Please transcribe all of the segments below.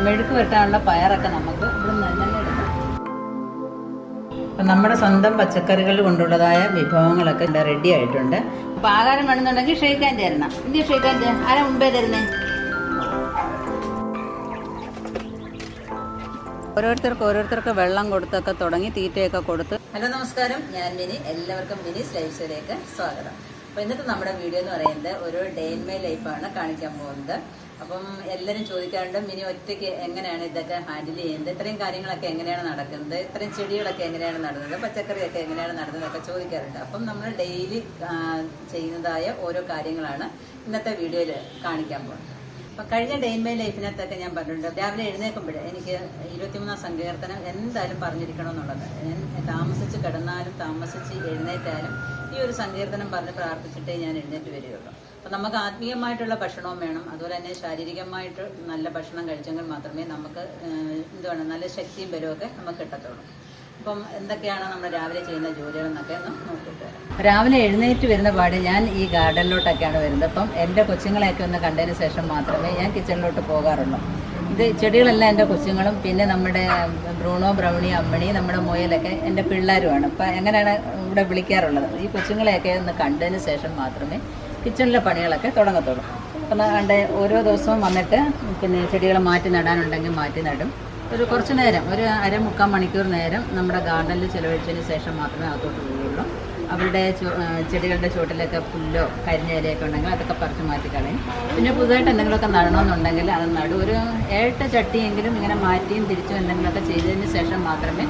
മെഴുക്ക് വെട്ടാനുള്ള പയറൊക്കെ നമുക്ക് ഇവിടെ നിന്ന് തന്നെ എടുക്കാം. അപ്പം നമ്മുടെ സ്വന്തം പച്ചക്കറികൾ കൊണ്ടുള്ളതായ വിഭവങ്ങളൊക്കെ ഇവിടെ റെഡി ആയിട്ടുണ്ട്. അപ്പോൾ ആഹാരം വേണമെന്നുണ്ടെങ്കിൽ ഷെയ്ക്കാൻ തരണം. ഇന്ത്യ ഷെയ്ക്കാൻ ആരാ മുമ്പേ തരുന്നേ? ഓരോരുത്തർക്ക് വെള്ളം കൊടുത്തൊക്കെ തുടങ്ങി തീറ്റയൊക്കെ കൊടുത്ത്. ഹലോ നമസ്കാരം, ഞാൻ മിനി. എല്ലാവർക്കും മിനിസ് ലൈഫ്സ്റ്റൈലിലേക്ക് സ്വാഗതം. അപ്പോൾ ഇന്നത്തെ നമ്മുടെ വീഡിയോ എന്ന് പറയുന്നത് ഒരു ഡേ ഇൻ മൈ ലൈഫാണ് കാണിക്കാൻ പോകുന്നത്. അപ്പം എല്ലാവരും ചോദിക്കാറുണ്ട്, മിനി ഒറ്റയ്ക്ക് എങ്ങനെയാണ് ഇതൊക്കെ ഹാൻഡിൽ ചെയ്യുന്നത്, ഇത്രയും കാര്യങ്ങളൊക്കെ എങ്ങനെയാണ് നടക്കുന്നത്, ഇത്രയും ചെടികളൊക്കെ എങ്ങനെയാണ് നടുന്നത്, പച്ചക്കറിയൊക്കെ എങ്ങനെയാണ് നടുന്നതൊക്കെ ചോദിക്കാറുണ്ട്. അപ്പം നമ്മൾ ഡെയിലി ചെയ്യുന്നതായ ഓരോ കാര്യങ്ങളാണ് ഇന്നത്തെ വീഡിയോയിൽ കാണിക്കാൻ പോകുന്നത്. അപ്പം കഴിഞ്ഞ ഡേ ഇൻ മൈ ലൈഫിനകത്തൊക്കെ ഞാൻ പറഞ്ഞിട്ടുണ്ട്, രാവിലെ എഴുന്നേൽക്കുമ്പോഴേ എനിക്ക് 23 സങ്കീർത്തനം എന്തായാലും പറഞ്ഞിരിക്കണമെന്നുള്ളത്. ഞാൻ താമസിച്ച് കിടന്നാലും താമസിച്ച് എഴുന്നേറ്റാലും ഈ ഒരു സങ്കീർത്തനം പറഞ്ഞ് പ്രാർത്ഥിച്ചിട്ടേ ഞാൻ എഴുന്നേറ്റ് വരികയുള്ളൂ. അപ്പം നമുക്ക് ആത്മീയമായിട്ടുള്ള ഭക്ഷണവും വേണം, അതുപോലെ തന്നെ ശാരീരികമായിട്ട് നല്ല ഭക്ഷണം കഴിച്ചെങ്കിൽ മാത്രമേ നമുക്ക് നല്ല ശക്തിയും ബലമൊക്കെ നമുക്ക് കിട്ടത്തുള്ളൂ. അപ്പം എന്തൊക്കെയാണ് നമ്മൾ രാവിലെ ചെയ്യുന്ന ജോലികളെന്നൊക്കെ ഒന്ന് നോക്കിയിട്ട് വരാം. രാവിലെ എഴുന്നേറ്റ് വരുന്ന പാട് ഞാൻ ഈ ഗാർഡനിലോട്ടൊക്കെയാണ് വരുന്നത്. അപ്പം എൻ്റെ കൊച്ചുങ്ങളെയൊക്കെ ഒന്ന് കണ്ടതിന് ശേഷം മാത്രമേ ഞാൻ കിച്ചണിലോട്ട് പോകാറുള്ളൂ. ഇത് ചെടികളെല്ലാം എൻ്റെ കൊച്ചുങ്ങളും പിന്നെ നമ്മുടെ ബ്രൂണോ, ബ്രൗണി, അമ്മണി, നമ്മുടെ മുയലൊക്കെ എൻ്റെ പിള്ളേരുമാണ്. അപ്പം എങ്ങനെയാണ് ഇവിടെ വിളിക്കാറുള്ളത്. ഈ കൊച്ചുങ്ങളെയൊക്കെ ഒന്ന് കണ്ടതിന് ശേഷം മാത്രമേ കിച്ചണിലെ പണികളൊക്കെ തുടങ്ങത്തുള്ളൂ. അപ്പം കണ്ട് ഓരോ ദിവസവും വന്നിട്ട് പിന്നെ ചെടികൾ മാറ്റി നടാനുണ്ടെങ്കിൽ മാറ്റി നടും. ഒരു കുറച്ച് നേരം, ഒരു അര-മുക്കാൽ മണിക്കൂർ നേരം നമ്മുടെ ഗാർഡനിൽ ചിലവഴിച്ചതിന് ശേഷം മാത്രമേ അകത്തോട്ട് പോവുകയുള്ളൂ. അവരുടെ ചെടികളുടെ ചുവട്ടിലൊക്കെ പുല്ലോ കരിഞ്ഞ ഇലയൊക്കെ ഉണ്ടെങ്കിൽ അതൊക്കെ പറിച്ച് മാറ്റിക്കളയും. പിന്നെ പുതുതായിട്ട് എന്തെങ്കിലുമൊക്കെ നടണമെന്നുണ്ടെങ്കിൽ അത് നടും. ഒരു 7 ചട്ടിയെങ്കിലും ഇങ്ങനെ മാറ്റിയും തിരിച്ചും എന്തെങ്കിലുമൊക്കെ ചെയ്തതിന് ശേഷം മാത്രമേ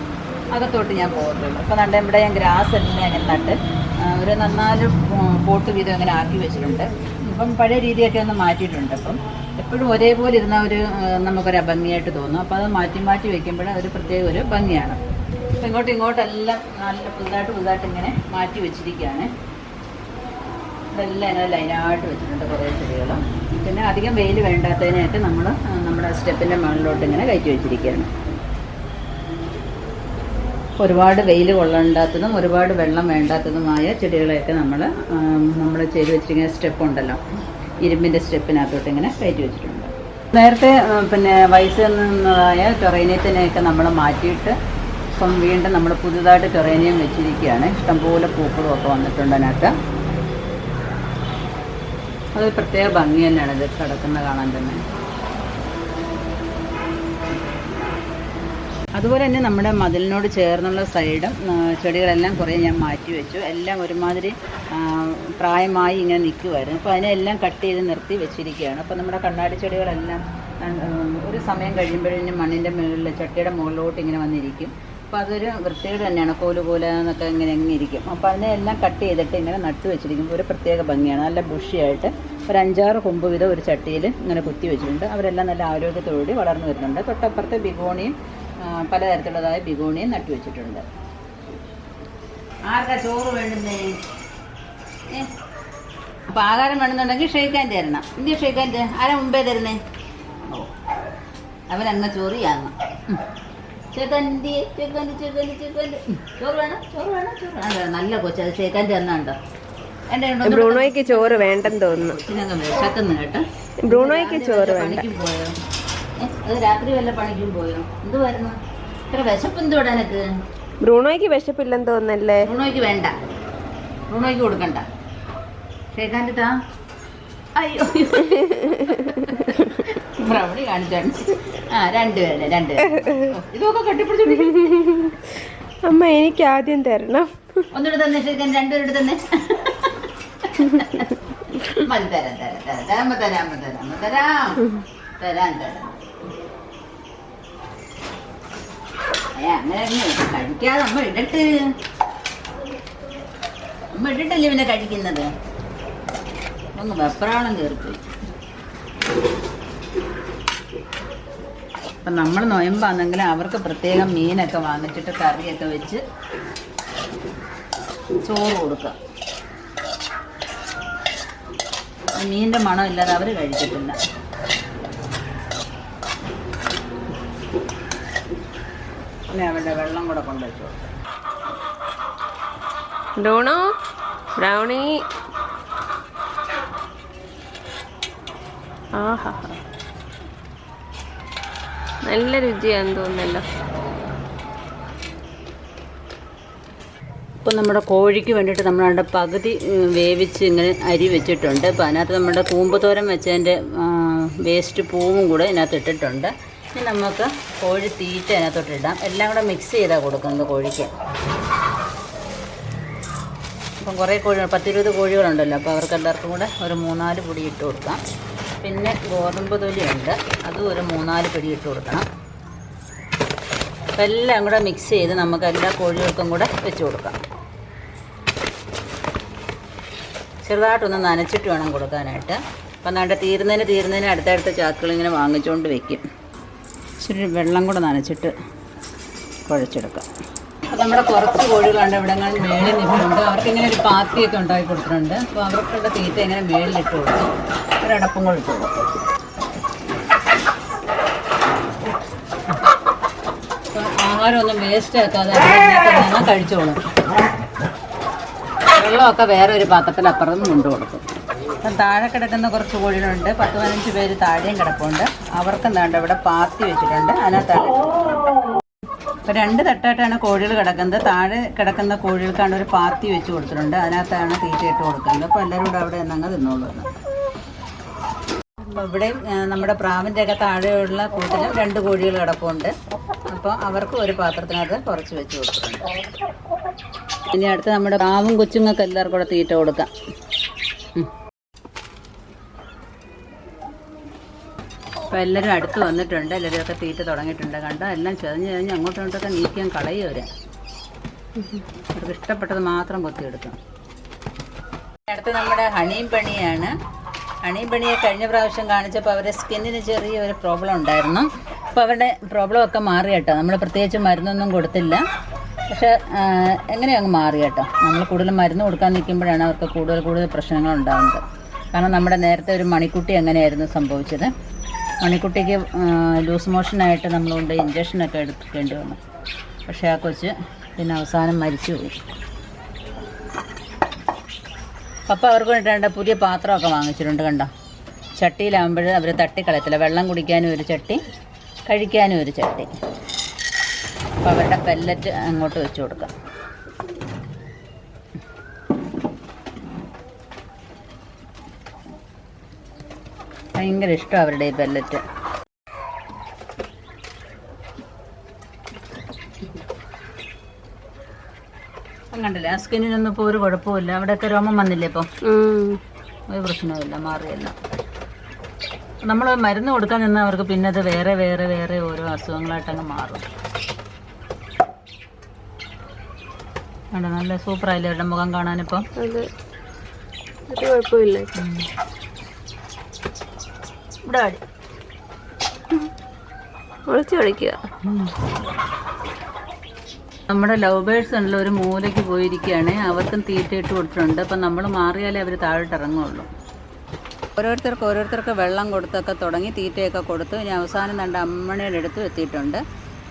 അകത്തോട്ട് ഞാൻ പോകത്തുള്ളൂ. അപ്പോൾ നമ്മുടെ ഇവിടെ ഞാൻ ഗ്രാസ് എല്ലാം ഇങ്ങനെ നട്ട് ഒരു 4 പോട്ട് വീതം ഇങ്ങനെ ആക്കി വെച്ചിട്ടുണ്ട്. ഇപ്പം പഴയ രീതിയൊക്കെ ഒന്ന് മാറ്റിയിട്ടുണ്ട്. അപ്പം എപ്പോഴും ഒരേപോലെ ഇരുന്ന നമുക്കൊരു ഭംഗിയായിട്ട് തോന്നും. അപ്പോൾ അത് മാറ്റി വയ്ക്കുമ്പോൾ അതൊരു പ്രത്യേക ഒരു ഭംഗിയാണ്. അപ്പം ഇങ്ങോട്ടെല്ലാം നല്ല പുതുതായിട്ട് ഇങ്ങനെ മാറ്റി വെച്ചിരിക്കുകയാണ്. ഇതെല്ലാം ഇങ്ങനെ ലൈനായിട്ട് വെച്ചിട്ടുണ്ട് കുറേ ചെടികൾ. പിന്നെ അധികം വെയിൽ വേണ്ടാത്തതിനായിട്ട് നമ്മൾ നമ്മുടെ സ്റ്റെപ്പിൻ്റെ മുകളിലോട്ട് ഇങ്ങനെ കയറ്റി വെച്ചിരിക്കുകയാണ്. ഒരുപാട് വെയിൽ കൊള്ളണ്ടാത്തതും ഒരുപാട് വെള്ളം വേണ്ടാത്തതുമായ ചെടികളെയൊക്കെ നമ്മൾ ചെയ്ത് വെച്ചിരിക്കുന്ന സ്റ്റെപ്പ് ഉണ്ടല്ലോ, ഇരുമ്പിൻ്റെ സ്റ്റെപ്പിനകത്തോട്ട് ഇങ്ങനെ കയറ്റി വെച്ചിട്ടുണ്ട്. നേരത്തെ പിന്നെ വയസ്സ് നിന്നതായ ടൊറേനിയത്തിനെയൊക്കെ നമ്മൾ മാറ്റിയിട്ട് ഇപ്പം വീണ്ടും നമ്മൾ പുതുതായിട്ട് ടൊറേനിയം വെച്ചിരിക്കുകയാണ്. ഇഷ്ടംപോലെ പൂക്കളും ഒക്കെ വന്നിട്ടുണ്ട് അതിനകത്ത്. അത് പ്രത്യേക ഭംഗി തന്നെയാണ് ഇത് കിടക്കുന്ന കാണാൻ തന്നെ. അതുപോലെ തന്നെ നമ്മുടെ മതിലിനോട് ചേർന്നുള്ള സൈഡും ചെടികളെല്ലാം കുറേ ഞാൻ മാറ്റി വെച്ചു. എല്ലാം ഒരുമാതിരി പ്രായമായി ഇങ്ങനെ നിൽക്കുമായിരുന്നു. അപ്പോൾ അതിനെല്ലാം കട്ട് ചെയ്ത് നിർത്തി വെച്ചിരിക്കുകയാണ്. അപ്പോൾ നമ്മുടെ കണ്ണാടി ചെടികളെല്ലാം ഒരു സമയം കഴിയുമ്പോഴേ മണ്ണിൻ്റെ മുകളിൽ ചട്ടിയുടെ മുകളിലോട്ട് ഇങ്ങനെ വന്നിരിക്കും. അപ്പോൾ അതൊരു വൃത്തികേട് തന്നെയാണ്, കോല് എന്നൊക്കെ ഇങ്ങനെ ഇരിക്കും. അപ്പോൾ അതിനെല്ലാം കട്ട് ചെയ്തിട്ട് ഇങ്ങനെ നട്ട് വെച്ചിരിക്കുമ്പോൾ ഒരു പ്രത്യേക ഭംഗിയാണ്. നല്ല ബുഷിയായിട്ട് ഒരു 5-6 കൊമ്പ് വീതം ഒരു ചട്ടിയിൽ ഇങ്ങനെ കുത്തി വെച്ചിട്ടുണ്ട്. അവരെല്ലാം നല്ല ആരോഗ്യത്തോടുകൂടി വളർന്നു വരുന്നുണ്ട്. തൊട്ടപ്പുറത്തെ ബിഗോണിയും പലതരത്തിലുള്ളതായ ബിഗോണിയും നട്ടു വെച്ചിട്ടുണ്ട്. ആർക്കാ ചോറ് വേണ്ടുന്നേ? അപ്പോൾ ആഹാരം വേണമെന്നുണ്ടെങ്കിൽ ഷെയ്ക്കാൻ തരണം. ഇന്ത്യ ഷെയ്ക്കാൻ ആരാ മുമ്പേ തരുന്നേ? ഓ, അവരങ്ങ് ചോറിയാങ്ങ. ചെക്കൻ്റെ ചോറ് വേണം. നല്ല കൊച്ചു, അത് ഷെയ്ക്കാൻ തന്നാണ്ടോ. ബ്രൂണോയ്ക്ക് ചോറ് വേണ്ടെന്ന് തോന്നുന്നു. വിശക്കുന്നു കേട്ടോ. ബ്രൂണോയ്ക്ക് ചോറ് പണിക്കും പോയോ? അത് രാത്രി വല്ല പണിക്കും പോയോ? എന്തുവായിരുന്നു ഇത്ര വിശപ്പ്? എന്തുവാ എനക്ക്? ബ്രൂണോയ്ക്ക് വിശപ്പില്ലെന്ന് തോന്നല്ലേ? ബ്രൂണോയ്ക്ക് വേണ്ട, ബ്രൂണോയ്ക്ക് കൊടുക്കണ്ട. ഷേഖാൻ്റെ താ. അയ്യോ, ബ്രൗണി കാണിച്ചാണ്. രണ്ടുപേരെ ഇതൊക്കെ കെട്ടിപ്പിടിച്ചു. അമ്മ എനിക്ക് ആദ്യം തരണം. ഒന്നിട്ട് തന്നെ ഷേഖാൻ, രണ്ടുപേരുടെ തന്നെ. മതി, തരാം. അങ്ങനെ കഴിക്കാതെ അമ്മ ഇട്ടിട്ടല്ലേ പിന്നെ കഴിക്കുന്നത്. ഒന്ന് വെപ്രാളം കയറിപ്പോയി. അപ്പം നമ്മൾ നൊയമ്പാണെങ്കിൽ അവർക്ക് പ്രത്യേകം മീനൊക്കെ വാങ്ങിച്ചിട്ട് കറിയൊക്കെ വെച്ച് ചോറ് കൊടുക്കുക. മീനിൻ്റെ മണം ഇല്ലാതെ അവർ കഴിക്കത്തില്ല. പിന്നെ അവരുടെ വെള്ളം കൂടെ കൊണ്ടുവച്ചു. ഡോണോ, ബ്രൗണി, ആഹാ നല്ല രുചിയാന്ന് തോന്നുന്നല്ലോ. ഇപ്പം നമ്മുടെ കോഴിക്ക് വേണ്ടിയിട്ട് നമ്മളവിടെ പകുതി വേവിച്ച് ഇങ്ങനെ അരി വെച്ചിട്ടുണ്ട്. അപ്പോൾ അതിനകത്ത് നമ്മുടെ കൂമ്പ് തോരൻ വെച്ചതിൻ്റെ വേസ്റ്റ് പൂവും കൂടെ ഇതിനകത്ത് ഇട്ടിട്ടുണ്ട്. ഇനി നമുക്ക് കോഴി തീറ്റ അതിനകത്തോട്ട് ഇടാം. എല്ലാം കൂടെ മിക്സ് ചെയ്താണ് കൊടുക്കുന്നത് കോഴിക്ക്. അപ്പം കുറേ കോഴികൾ 10-20 കോഴികളുണ്ടല്ലോ. അപ്പോൾ അവർക്ക് എല്ലാവർക്കും കൂടെ ഒരു 3-4 പൊടി ഇട്ട് കൊടുക്കാം. പിന്നെ ഗോതമ്പ് തൊലിയുണ്ട്, അതും ഒരു 3-4 പൊടി ഇട്ട് കൊടുക്കണം. അപ്പം എല്ലാം കൂടെ മിക്സ് ചെയ്ത് നമുക്ക് എല്ലാ കോഴികൾക്കും കൂടെ വെച്ച് കൊടുക്കാം. ചെറുതായിട്ടൊന്ന് നനച്ചിട്ട് വേണം കൊടുക്കാനായിട്ട്. അപ്പം നമ്മുടെ തീരുന്നതിന് അടുത്തടുത്ത ചാക്കുകൾ ഇങ്ങനെ വാങ്ങിച്ചുകൊണ്ട് വെക്കും. ഇച്ചിരി വെള്ളം കൂടെ നനച്ചിട്ട് കുഴച്ചെടുക്കാം. അപ്പോൾ നമ്മുടെ കുറച്ച് കോഴികളുണ്ട് ഇവിടെ മേളിൽ നിൽക്കുന്നുണ്ട്. അവർക്കിങ്ങനെ ഒരു പാത്തിയൊക്കെ ഉണ്ടാക്കി കൊടുത്തിട്ടുണ്ട്. അപ്പോൾ അവർക്കുള്ള തീറ്റ ഇങ്ങനെ മേളിലിട്ട് കൊടുക്കും. ഒരടപ്പും കൂടെ ഇട്ട് കൊടുക്കും. അപ്പോൾ ആഹാരമൊന്നും വേസ്റ്റ് ആക്കാതെ തന്നെ കഴിച്ചോളും. വെള്ളമൊക്കെ വേറെ ഒരു പാത്രത്തിൽ അപ്പുറം കൊണ്ടുകൊടുക്കും. അപ്പം താഴെ കിടക്കുന്ന കുറച്ച് കോഴികളുണ്ട്. 10-15 പേര് താഴെയും കിടപ്പുണ്ട്. അവർക്ക് എന്താണ്ട് ഇവിടെ പാത്തി വെച്ചിട്ടുണ്ട്. അതിനകത്താണ് അപ്പോൾ 2 തട്ടായിട്ടാണ് കോഴികൾ കിടക്കുന്നത്. താഴെ കിടക്കുന്ന കോഴികൾക്കാണ് ഒരു പാത്തി വെച്ച് കൊടുത്തിട്ടുണ്ട്. അതിനകത്താണ് തീറ്റ ഇട്ട് കൊടുക്കുന്നത്. അപ്പോൾ എല്ലാവരും കൂടെ അവിടെ നിന്നങ്ങ് തിന്നോളൂ. അപ്പോൾ ഇവിടെയും നമ്മുടെ പ്രാവിൻ്റെയൊക്കെ താഴെയുള്ള കൂട്ടിലും 2 കോഴികൾ കിടപ്പുണ്ട്. അപ്പോൾ അവർക്ക് ഒരു പാത്രത്തിനകത്ത് കുറച്ച് വെച്ച് കൊടുത്തിട്ടുണ്ട്. ഇനി അടുത്ത് നമ്മുടെ പ്രാവും കൊച്ചുങ്ങൾക്ക് എല്ലാവർക്കും കൂടെ തീറ്റ കൊടുക്കാം. അപ്പോൾ എല്ലാവരും അടുത്ത് വന്നിട്ടുണ്ട്. എല്ലാവരുമൊക്കെ തീറ്റ തുടങ്ങിയിട്ടുണ്ട്. കണ്ടോ, എല്ലാം ചതഞ്ഞ് അങ്ങോട്ടും ഇങ്ങോട്ടൊക്കെ നീക്കാൻ കളയും അവർ. അവർക്ക് ഇഷ്ടപ്പെട്ടത് മാത്രം കൊത്തിയെടുക്കും. അടുത്ത് നമ്മുടെ ഹണിയും പണിയാണ്. ഹണിയും പണിയെ കഴിഞ്ഞ പ്രാവശ്യം കാണിച്ചപ്പോൾ അവരുടെ സ്കിന്നിന് ചെറിയൊരു പ്രോബ്ലം ഉണ്ടായിരുന്നു. അപ്പോൾ അവരുടെ പ്രോബ്ലമൊക്കെ മാറി കേട്ടോ. നമ്മൾ പ്രത്യേകിച്ച് മരുന്നൊന്നും കൊടുത്തില്ല. പക്ഷേ എങ്ങനെയും അങ്ങ് മാറി കേട്ടോ. നമ്മൾ കൂടുതൽ മരുന്ന് കൊടുക്കാൻ നിൽക്കുമ്പോഴാണ് അവർക്ക് കൂടുതൽ പ്രശ്നങ്ങൾ ഉണ്ടാകുന്നത്. കാരണം നമ്മുടെ നേരത്തെ ഒരു മണിക്കുട്ടി എങ്ങനെയായിരുന്നു സംഭവിച്ചത്. മണിക്കുട്ടിക്ക് ലൂസ് മോഷനായിട്ട് നമ്മളുകൊണ്ട് ഇഞ്ചക്ഷനൊക്കെ എടുക്കേണ്ടി വന്നു. പക്ഷേ ആ കൊച്ച് പിന്നെ അവസാനം മരിച്ചുപോയി. പപ്പ അവർക്ക് വേണ്ടിയിട്ട് പുതിയ പാത്രമൊക്കെ വാങ്ങിച്ചിട്ടുണ്ട്. കണ്ടോ, ചട്ടിയിലാകുമ്പോൾ അവർ തട്ടിക്കളയത്തില്ല. വെള്ളം കുടിക്കാനും ഒരു ചട്ടി, കഴിക്കാനും ഒരു ചട്ടി. അപ്പോൾ അവരുടെ പെല്ലറ്റ് അങ്ങോട്ട് വെച്ച് കൊടുക്കാം. ഭയങ്കര ഇഷ്ടം അവരുടെ ഈ പെല്ലറ്റ്. കണ്ടില്ലേ, ആ സ്കിന്നിനൊന്നും ഇപ്പോൾ ഒരു കുഴപ്പമില്ല. അവിടെയൊക്കെ രോമം വന്നില്ലേ? ഇപ്പോൾ ഒരു പ്രശ്നവുമില്ല, മാറിയല്ല. നമ്മൾ മരുന്ന് കൊടുക്കാൻ നിന്നാൽ അവർക്ക് പിന്നെ അത് വേറെ വേറെ വേറെ ഓരോ അസുഖങ്ങളായിട്ടങ്ങ് മാറും. കണ്ടോ, നല്ല സൂപ്പറായില്ലേ അവരുടെ മുഖം കാണാനിപ്പം. കുഴപ്പമില്ല. ഇവിടെ അടി ഒളിച്ച് കളിക്കുക. നമ്മുടെ ലവ് ബേഴ്സ് ഉള്ള ഒരു മൂലയ്ക്ക് പോയിരിക്കുകയാണ്. അവർക്കും തീറ്റ ഇട്ട് കൊടുത്തിട്ടുണ്ട്. അപ്പം നമ്മൾ മാറിയാലേ അവർ താഴോട്ട് ഇറങ്ങുള്ളൂ. ഓരോരുത്തർക്ക് വെള്ളം കൊടുത്തൊക്കെ തുടങ്ങി തീറ്റയൊക്കെ കൊടുത്തു. ഇനി അവസാനം കണ്ട അമ്മണിയുടെ അടുത്ത് എത്തിയിട്ടുണ്ട്.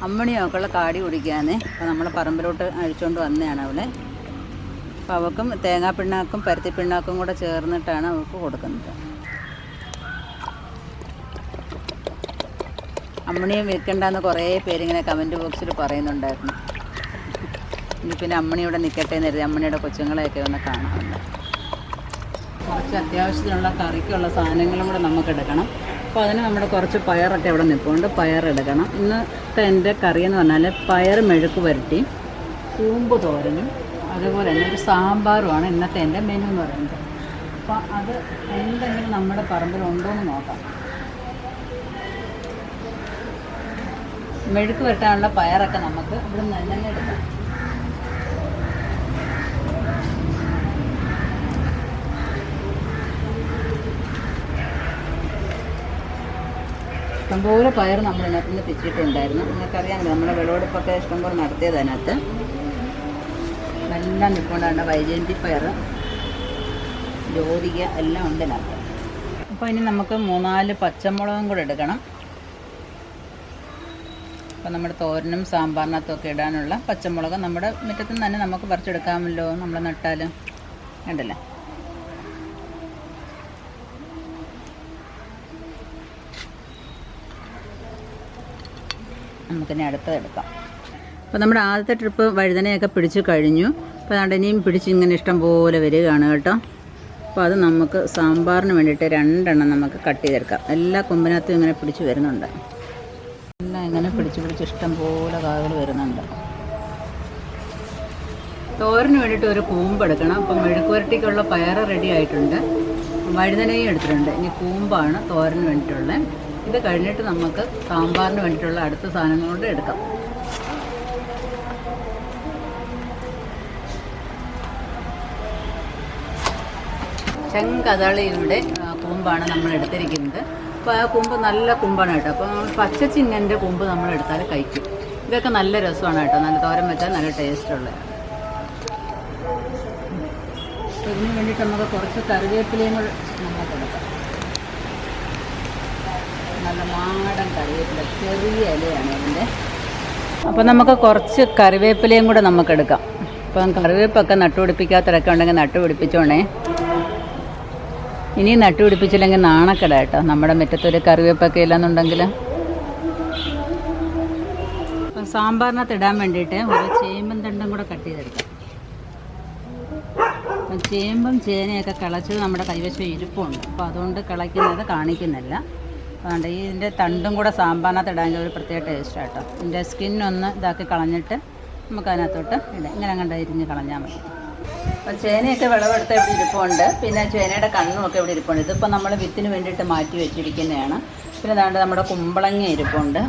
അമ്മണിയൊക്കെയുള്ള കാടി കുടിക്കാനേ. അപ്പോൾ നമ്മൾ പറമ്പിലോട്ട് അഴിച്ചുകൊണ്ട് വന്നതാണ് അവളെ. അപ്പോൾ അവൾക്കും തേങ്ങാപ്പിണ്ണാക്കും പരുത്തിപ്പിണ്ണാക്കും കൂടെ ചേർന്നിട്ടാണ് അവൾക്ക് കൊടുക്കുന്നത്. അമ്മണിയെ വിൽക്കണ്ടെന്ന് കുറേ പേരിങ്ങനെ കമൻറ്റ് ബോക്സിൽ പറയുന്നുണ്ടായിരുന്നു. ഇനി പിന്നെ അമ്മണിയുടെ നിൽക്കട്ടെ എന്ന് കരുതി അമ്മണിയുടെ കൊച്ചുങ്ങളെയൊക്കെ ഒന്ന് കാണാറുണ്ട്. കുറച്ച് അത്യാവശ്യത്തിനുള്ള കറിക്കുള്ള സാധനങ്ങളും കൂടെ നമുക്ക് എടുക്കണം. അപ്പോൾ അതിന് നമ്മുടെ കുറച്ച് പയറൊക്കെ ഇവിടെ നിൽപ്പുണ്ട്. പയറെടുക്കണം. ഇന്നത്തെ എൻ്റെ കറിയെന്ന് പറഞ്ഞാൽ പയർ മെഴുക്ക് പുരട്ടി, കൂമ്പ് തോരനും അതുപോലെ തന്നെ ഒരു സാമ്പാറുമാണ് ഇന്നത്തെ എൻ്റെ മെനു എന്ന് പറയുന്നത്. അപ്പോൾ അത് എന്തെങ്കിലും നമ്മുടെ പറമ്പിലുണ്ടോ എന്ന് നോക്കാം. മെഴുക്ക് പുരട്ടാനുള്ള പയറൊക്കെ നമുക്ക് ഇവിടെ നിന്ന് തന്നെ എടുക്കാം. ഇഷ്ടംപോലെ പയർ നമ്മൾ ഇതിനകത്ത് നിന്ന് പിച്ചിട്ടുണ്ടായിരുന്നു. നിങ്ങൾക്കറിയാമല്ലോ, നമ്മളെ വിളവെടുപ്പൊക്കെ ഇഷ്ടംപോലെ നടത്തിയത് അതിനകത്ത്. എല്ലാം നിൽക്കൊണ്ടാണ് വൈജയന്തി പയർ, ജ്യോതിക എല്ലാം ഉണ്ട് ഇതിനകത്ത്. അപ്പോൾ ഇനി നമുക്ക് 3-4 പച്ചമുളകും കൂടെ എടുക്കണം. അപ്പോൾ നമ്മുടെ തോരനും സാമ്പാറിനകത്തൊക്കെ ഇടാനുള്ള പച്ചമുളക് നമ്മുടെ മുറ്റത്തു നിന്ന് തന്നെ നമുക്ക് പറിച്ചെടുക്കാമല്ലോ, നമ്മൾ നട്ടാൽ. കണ്ടില്ലേ, നമുക്കിനി അടുത്തത് എടുക്കാം. അപ്പോൾ നമ്മുടെ ആദ്യത്തെ ട്രിപ്പ് വഴുതനയൊക്കെ പിടിച്ച് കഴിഞ്ഞു. അപ്പോൾ അതുകൊണ്ട് ഇനിയും പിടിച്ച് ഇങ്ങനെ ഇഷ്ടം പോലെ വരികയാണ് കേട്ടോ. അപ്പോൾ അത് നമുക്ക് സാമ്പാറിന് വേണ്ടിയിട്ട് 2 എണ്ണം നമുക്ക് കട്ട് ചെയ്തെടുക്കാം. എല്ലാ കൊമ്പിനകത്തും ഇങ്ങനെ പിടിച്ച് വരുന്നുണ്ട്. എല്ലാം ഇങ്ങനെ പിടിച്ച് ഇഷ്ടം പോലെ കായകൾ വരുന്നുണ്ട്. തോരന് വേണ്ടിയിട്ട് ഒരു കൂമ്പ് എടുക്കണം. അപ്പം മെഴുക്കുവരട്ടിക്കുള്ള പയർ റെഡി ആയിട്ടുണ്ട്, വഴുതനയും എടുത്തിട്ടുണ്ട്. ഇനി കൂമ്പാണ് തോരന് വേണ്ടിയിട്ടുള്ളത്. ഇത് കഴിഞ്ഞിട്ട് നമുക്ക് സാമ്പാറിന് വേണ്ടിയിട്ടുള്ള അടുത്ത സാധനങ്ങളോട് എടുക്കാം. ചെങ്കതളിയുടെ കൂമ്പാണ് നമ്മൾ എടുത്തിരിക്കുന്നത്. അപ്പോൾ ആ കൂമ്പ് നല്ല കൂമ്പാണ് കേട്ടോ. അപ്പോൾ പച്ചച്ചിങ്ങൻ്റെ കൂമ്പ് നമ്മൾ എടുത്താൽ കഴിക്കും. ഇതൊക്കെ നല്ല രസമാണ് കേട്ടോ. നല്ല തോരൻ വെച്ചാൽ നല്ല ടേസ്റ്റുള്ളതാണ്. ഇതിന് വേണ്ടിയിട്ട് നമുക്ക് കുറച്ച് കറിവേപ്പിലയും കൂടെ നമുക്ക് എടുക്കാം. നല്ല നാടൻ കറിവേപ്പില, ചെറിയ ഇലയാണ് ഇതിൻ്റെ. അപ്പോൾ നമുക്ക് കുറച്ച് കറിവേപ്പിലയും കൂടെ നമുക്കെടുക്കാം. അപ്പം കറിവേപ്പൊക്കെ നട്ടുപിടിപ്പിക്കാത്തവരൊക്കെ ഉണ്ടെങ്കിൽ നട്ടുപിടിപ്പിച്ചോണേ. ഇനി നട്ടുപിടിപ്പിച്ചില്ലെങ്കിൽ നാണക്കെട കേട്ടോ. നമ്മുടെ മുറ്റത്തൊരു കറിവേപ്പൊക്കെ ഇല്ലെന്നുണ്ടെങ്കിൽ. അപ്പം സാമ്പാറിനകത്ത് ഇടാൻ വേണ്ടിയിട്ട് ഒരു ചേമ്പും തണ്ടും കൂടെ കട്ട് ചെയ്തെടുക്കാം. അപ്പം ചേമ്പും ചേനയൊക്കെ കിളച്ചത് നമ്മുടെ കൈവശം ഇരിപ്പുണ്ട്. അപ്പോൾ അതുകൊണ്ട് കിളയ്ക്കുന്നത് കാണിക്കുന്നില്ല. അതുകൊണ്ട് ഇതിൻ്റെ തണ്ടും കൂടെ സാമ്പാറിനകത്ത് ഇടാമെങ്കിൽ ഒരു പ്രത്യേക ടേസ്റ്റാണ് കേട്ടോ. ഇതിൻ്റെ സ്കിന്നൊന്ന് ഇതാക്കി കളഞ്ഞിട്ട് നമുക്കതിനകത്തോട്ട് ഇടാം. ഇങ്ങനെ കണ്ട ഇരിഞ്ഞ് കളഞ്ഞാൽ മതി. അപ്പം ചേനയൊക്കെ വിളവെടുത്ത് ഇവിടെ ഇരിപ്പുണ്ട്. പിന്നെ ചേനയുടെ കണ്ണുമൊക്കെ ഇവിടെ ഇരിപ്പുണ്ട്. ഇതിപ്പോൾ നമ്മൾ വിത്തിന് വേണ്ടിയിട്ട് മാറ്റി വെച്ചിരിക്കുന്നതാണ്. പിന്നെ അതാണ്ട് നമ്മുടെ കുമ്പളങ്ങ ഇരിപ്പുണ്ട്.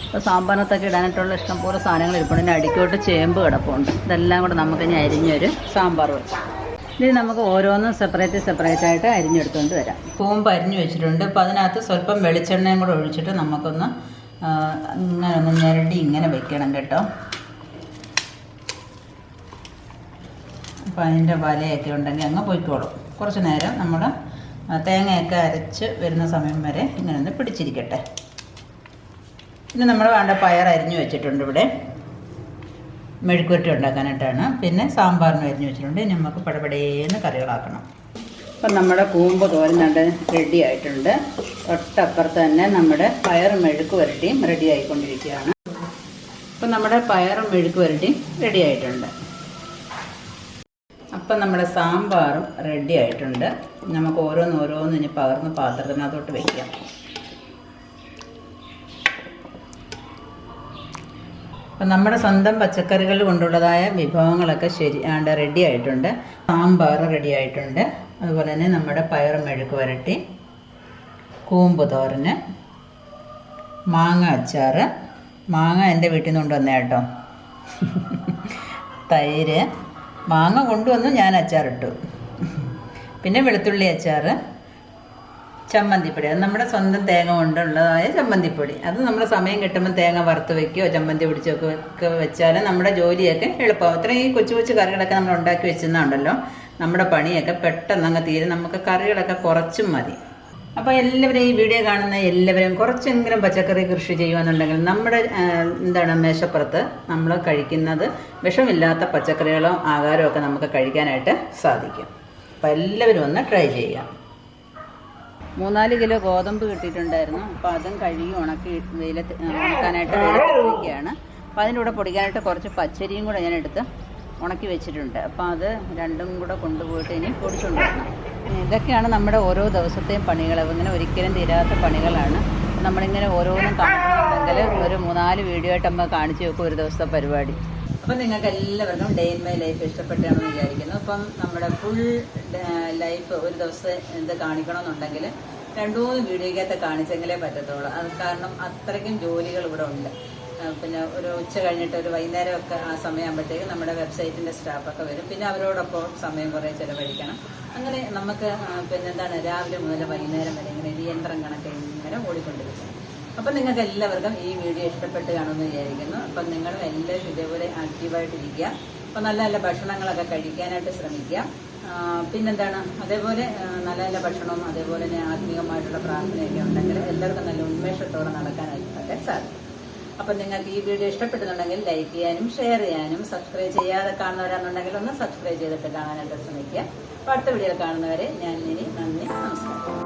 അപ്പോൾ സാമ്പാറിനകത്തൊക്കെ ഇടാനായിട്ടുള്ള ഇഷ്ടംപോലെ സാധനങ്ങൾ ഇരിപ്പുണ്ട്. പിന്നെ അടിക്കോട്ട് ചേമ്പ് കിടപ്പുണ്ട്. ഇതെല്ലാം കൂടെ നമുക്കിനി അരിഞ്ഞൊരു സാമ്പാർ വെക്കാം. ഇനി നമുക്ക് ഓരോന്നും സെപ്പറേറ്റ് ആയിട്ട് അരിഞ്ഞെടുത്തുകൊണ്ട് വരാം. കൂമ്പ് അരിഞ്ഞു വെച്ചിട്ടുണ്ട്. അപ്പോൾ അതിനകത്ത് സ്വല്പം വെളിച്ചെണ്ണയും കൂടെ ഒഴിച്ചിട്ട് നമുക്കൊന്ന് ഇങ്ങനെ ഒന്ന് ഞെരടി ഇങ്ങനെ വെക്കണം കേട്ടോ. അപ്പോൾ അതിൻ്റെ വലയൊക്കെ ഉണ്ടെങ്കിൽ അങ്ങ് പൊയ്ക്കോളും. കുറച്ച് നേരം നമ്മൾ തേങ്ങയൊക്കെ അരച്ച് വരുന്ന സമയം വരെ ഇങ്ങനെ ഒന്ന് പിടിച്ചിരിക്കട്ടെ. പിന്നെ നമ്മൾ വേണ്ട പയർ അരിഞ്ഞു വെച്ചിട്ടുണ്ട് ഇവിടെ മെഴുക്കുവരട്ടി ഉണ്ടാക്കാനായിട്ടാണ്. പിന്നെ സാമ്പാറിന് അരിഞ്ഞു വെച്ചിട്ടുണ്ട്. ഇനി നമുക്ക് പടപടേന്ന് കറികളാക്കണം. അപ്പം നമ്മുടെ കൂമ്പ് തോരൻ റെഡി ആയിട്ടുണ്ട്. തൊട്ടപ്പുറത്ത് തന്നെ നമ്മുടെ പയർ മെഴുക്ക് വരട്ടിയും റെഡി ആയിക്കൊണ്ടിരിക്കുകയാണ്. അപ്പം നമ്മുടെ പയറും മെഴുക്ക് വരട്ടിയും റെഡി ആയിട്ടുണ്ട്. അപ്പം നമ്മുടെ സാമ്പാറും റെഡി ആയിട്ടുണ്ട്. നമുക്ക് ഓരോന്ന് ഇനി പകർന്ന് പാത്രത്തിനകത്തോട്ട് വയ്ക്കാം. അപ്പം നമ്മുടെ സ്വന്തം പച്ചക്കറികൾ കൊണ്ടുള്ളതായ വിഭവങ്ങളൊക്കെ റെഡി ആയിട്ടുണ്ട്. സാമ്പാർ റെഡി ആയിട്ടുണ്ട്. അതുപോലെ തന്നെ നമ്മുടെ പയർ മെഴുക്ക് വരട്ടി, കൂമ്പ് തോരന്, മാങ്ങ അച്ചാർ, മാങ്ങ എൻ്റെ വീട്ടിൽ നിന്ന് കൊണ്ടുവന്നേ കേട്ടോ, തൈര്, മാങ്ങ കൊണ്ടുവന്നു ഞാൻ അച്ചാറിട്ടു, പിന്നെ വെളുത്തുള്ളി അച്ചാർ, ചമ്മന്തിപ്പൊടി. അത് നമ്മുടെ സ്വന്തം തേങ്ങ കൊണ്ടുള്ളതായ ചമ്മന്തിപ്പൊടി. അത് നമ്മുടെ സമയം കിട്ടുമ്പോൾ തേങ്ങ വറുത്ത് വയ്ക്കുകയോ ചമ്മന്തി പിടിച്ചൊക്കെ വെച്ചാൽ നമ്മുടെ ജോലിയൊക്കെ എളുപ്പമാവും. ഇത്രയും ഈ കൊച്ചു കറികളൊക്കെ നമ്മൾ ഉണ്ടാക്കി വെച്ചെന്നുണ്ടല്ലോ, നമ്മുടെ പണിയൊക്കെ പെട്ടെന്ന് അങ്ങ് തീരും. നമുക്ക് കറികളൊക്കെ കുറച്ചും മതി. അപ്പോൾ എല്ലാവരും ഈ വീഡിയോ കാണുന്ന എല്ലാവരും കുറച്ചെങ്കിലും പച്ചക്കറി കൃഷി ചെയ്യുകയെന്നുണ്ടെങ്കിൽ നമ്മുടെ മേശപ്പുറത്ത് നമ്മൾ കഴിക്കുന്നത് വിഷമില്ലാത്ത പച്ചക്കറികളോ ആഹാരമോ ഒക്കെ നമുക്ക് കഴിക്കാനായിട്ട് സാധിക്കും. അപ്പോൾ എല്ലാവരും ഒന്ന് ട്രൈ ചെയ്യുക. 3-4 കിലോ ഗോതമ്പ് കിട്ടിയിട്ടുണ്ടായിരുന്നു. അപ്പോൾ അതും കഴുകി ഉണക്കി ഉണക്കാനായിട്ട് വെയിലത്തിരിക്കുകയാണ്. അപ്പോൾ അതിൻ്റെ കൂടെ പൊടിക്കാനായിട്ട് കുറച്ച് പച്ചരിയും കൂടെ ഞാൻ എടുത്ത് ഉണക്കി വെച്ചിട്ടുണ്ട്. അപ്പോൾ അത് രണ്ടും കൂടെ കൊണ്ടുപോയിട്ട് ഇനി പൊടിച്ചുകൊണ്ട് വരണം. ഇതൊക്കെയാണ് നമ്മുടെ ഓരോ ദിവസത്തെയും പണികൾ. ഇങ്ങനെ ഒരിക്കലും തീരാത്ത പണികളാണ്. നമ്മളിങ്ങനെ ഓരോന്നും കാണുന്നുണ്ടെങ്കിൽ ഒരു 3-4 വീഡിയോ ആയിട്ട് നമ്മൾ കാണിച്ചു വെക്കും ഒരു ദിവസത്തെ പരിപാടി. അപ്പം നിങ്ങൾക്ക് എല്ലാവർക്കും ഡേ ഇൻ മൈ ലൈഫ് ഇഷ്ടപ്പെട്ടാണെന്ന് വിചാരിക്കുന്നു. അപ്പം നമ്മുടെ ഫുൾ ലൈഫ് ഒരു ദിവസം ഇത് കാണിക്കണമെന്നുണ്ടെങ്കിൽ 2-3 വീഡിയോക്കകത്ത് കാണിച്ചെങ്കിലേ പറ്റത്തുള്ളൂ. അത് കാരണം അത്രയ്ക്കും ജോലികൾ ഇവിടെ ഉണ്ട്. പിന്നെ ഒരു ഉച്ച കഴിഞ്ഞിട്ട് ഒരു വൈകുന്നേരമൊക്കെ ആ സമയമാകുമ്പോഴത്തേക്കും നമ്മുടെ വെബ്സൈറ്റിൻ്റെ സ്റ്റാഫൊക്കെ വരും. പിന്നെ അവരോടൊപ്പം സമയം കുറേ ചിലവഴിക്കണം. അങ്ങനെ നമുക്ക് രാവിലെ മുതൽ വൈകുന്നേരം വരെ ഇങ്ങനെ യന്ത്രം കണക്കെ ഇങ്ങനെ ഓടിക്കൊണ്ടിരിക്കണം. അപ്പം നിങ്ങൾക്ക് എല്ലാവർക്കും ഈ വീഡിയോ ഇഷ്ടപ്പെട്ട് കാണുമെന്ന് വിചാരിക്കുന്നു. അപ്പം നിങ്ങളും എല്ലാവരും ഇതേപോലെ ആക്റ്റീവായിട്ടിരിക്കുക. അപ്പം നല്ല നല്ല ഭക്ഷണങ്ങളൊക്കെ കഴിക്കാനായിട്ട് ശ്രമിക്കുക. അതേപോലെ നല്ല നല്ല ഭക്ഷണവും അതേപോലെ തന്നെ ആത്മീയമായിട്ടുള്ള പ്രാർത്ഥനയൊക്കെ ഉണ്ടെങ്കിൽ എല്ലാവർക്കും നല്ല ഉന്മേഷത്തോടെ നടക്കാനായിട്ടൊക്കെ സാധിക്കും. അപ്പം നിങ്ങൾക്ക് ഈ വീഡിയോ ഇഷ്ടപ്പെടുന്നുണ്ടെങ്കിൽ ലൈക്ക് ചെയ്യാനും ഷെയർ ചെയ്യാനും, സബ്സ്ക്രൈബ് ചെയ്യാതെ കാണുന്നവരാണെന്നുണ്ടെങ്കിൽ ഒന്ന് സബ്സ്ക്രൈബ് ചെയ്തിട്ട് കാണാനായിട്ട് ശ്രമിക്കുക. അപ്പോൾ അടുത്ത വീഡിയോയിൽ കാണുന്നവരെ ഞാൻ ഇനി നന്ദി, നമസ്കാരം.